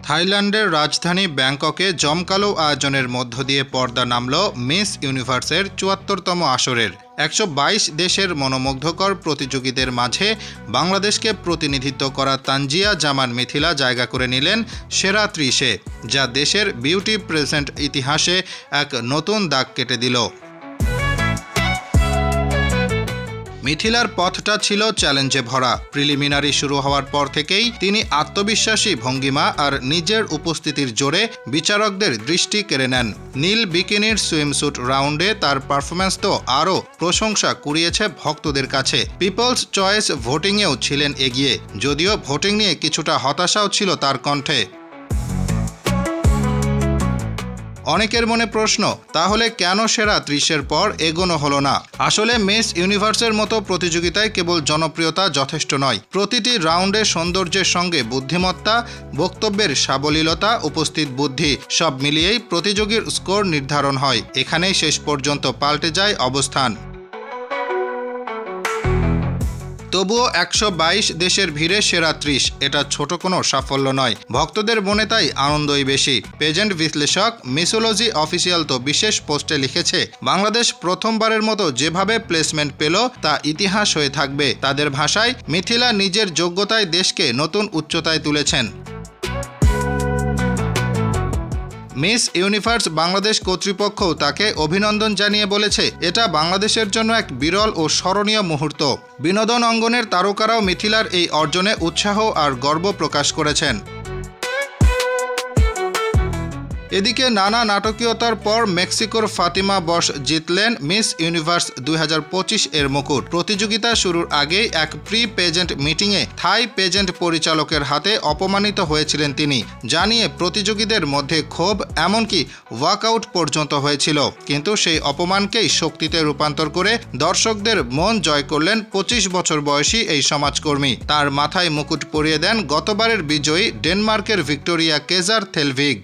থাইল্যান্ডের রাজধানী ব্যাংককে জমকালো আয়োজনের মধ্য দিয়ে পর্দা নামল মিস ইউনিভার্সের ৭৪তম আসরের। ১২২ দেশের মনোমুগ্ধকর প্রতিযোগীদের মাঝে বাংলাদেশকে প্রতিনিধিত্ব করা তানজিয়া জামান মিথিলা জায়গা করে নিলেন সেরা ৩০-এ, যা দেশের বিউটি প্রেজেন্ট ইতিহাসে এক নতুন দাগ কেটে দিল। মিথিলার পথটা ছিল চ্যালেঞ্জে ভরা। প্রিলিমিনারি শুরু হওয়ার পর থেকেই তিনি আত্মবিশ্বাসী ভঙ্গিমা আর নিজের উপস্থিতির জোরে বিচারকদের দৃষ্টি কেড়ে নেন। নীল বিকিনির সুইমস্যুট রাউন্ডে তার পারফরম্যান্স তো আরও প্রশংসা কুড়িয়েছে ভক্তদের কাছে। পিপলস চয়েস ভোটিংয়েও ছিলেন এগিয়ে, যদিও ভোটিং নিয়ে কিছুটা হতাশাও ছিল তার কণ্ঠে। অনেকের মনে প্রশ্ন, তাহলে কেন সেরা ৩০-এর পর এগোনো হলো না? আসলে মিস ইউনিভার্সের মতো প্রতিযোগিতায় কেবল জনপ্রিয়তা যথেষ্ট নয়। প্রতিটি রাউন্ডে সৌন্দর্যের সঙ্গে বুদ্ধিমত্তা, বক্তব্যের সাবলীলতা, উপস্থিত বুদ্ধি সব মিলিয়েই প্রতিযোগীর স্কোর নির্ধারণ হয়। এখানেই শেষ পর্যন্ত পাল্টে যায় অবস্থান। তবুও ১২২ দেশের ভিড়ে সেরা ৩০, এটা ছোট কোনো সাফল্য নয়। ভক্তদের মনে তাই আনন্দই বেশি। পেজেন্ট বিশ্লেষক মিসোলজি অফিসিয়াল তো বিশেষ পোস্টে লিখেছে, বাংলাদেশ প্রথমবারের মতো যেভাবে প্লেসমেন্ট পেল তা ইতিহাস হয়ে থাকবে। তাদের ভাষায়, মিথিলা নিজের যোগ্যতায় দেশকে নতুন উচ্চতায় তুলেছেন। মিস ইউনিভার্স বাংলাদেশ কর্তৃপক্ষও তাকে অভিনন্দন জানিয়ে বলেছে, এটা বাংলাদেশের জন্য এক বিরল ও স্মরণীয় মুহূর্ত। বিনোদন অঙ্গনের তারকারাও মিথিলার এই অর্জনে উৎসাহ আর গর্ব প্রকাশ করেছেন। এদিকে নানা নাটকীয়তার পর মেক্সিকোর ফাতিমা বশ জিতলেন মিস ইউনিভার্স ২০২৫ এর মুকুট। প্রতিযোগিতা শুরুর আগেই এক প্রি পেজেন্ট মিটিংয়ে থাই পেজেন্ট পরিচালকের হাতে অপমানিত হয়েছিলেন তিনি। জানিয়ে প্রতিযোগীদের মধ্যে ক্ষোভ, এমনকি ওয়াকআউট পর্যন্ত হয়েছিল। কিন্তু সেই অপমানকেই শক্তিতে রূপান্তর করে দর্শকদের মন জয় করলেন ২৫ বছর বয়সী এই সমাজকর্মী। তার মাথায় মুকুট পরিয়ে দেন গতবারের বিজয়ী ডেনমার্কের ভিক্টোরিয়া কেজার থেলভিগ।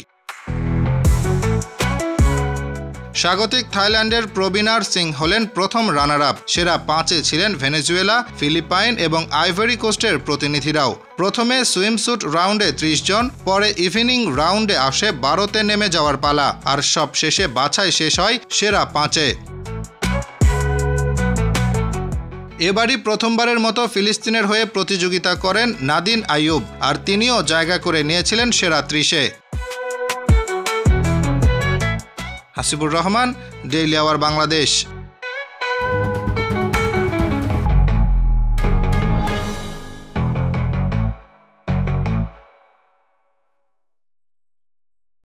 স্বাগতিক থাইল্যান্ডের প্রবীণার সিং হলেন প্রথম রানার আপ। সেরা ৫-এ ছিলেন ভেনেজুয়েলা, ফিলিপাইন এবং আইভরি কোস্টের প্রতিনিধিরাও। প্রথমে সুইমস্যুট রাউন্ডে ৩০ জন, পরে ইভিনিং রাউন্ডে আসে ১২তে নেমে যাওয়ার পালা, আর সব শেষে বাছাই শেষ হয় সেরা ৫-এ। এবারই প্রথমবারের মতো ফিলিস্তিনের হয়ে প্রতিযোগিতা করেন নাদিন আইয়ুব, আর তিনিও জায়গা করে নিয়েছিলেন সেরা ৩০-এ। Hasibur Rahman, daily our Bangladesh.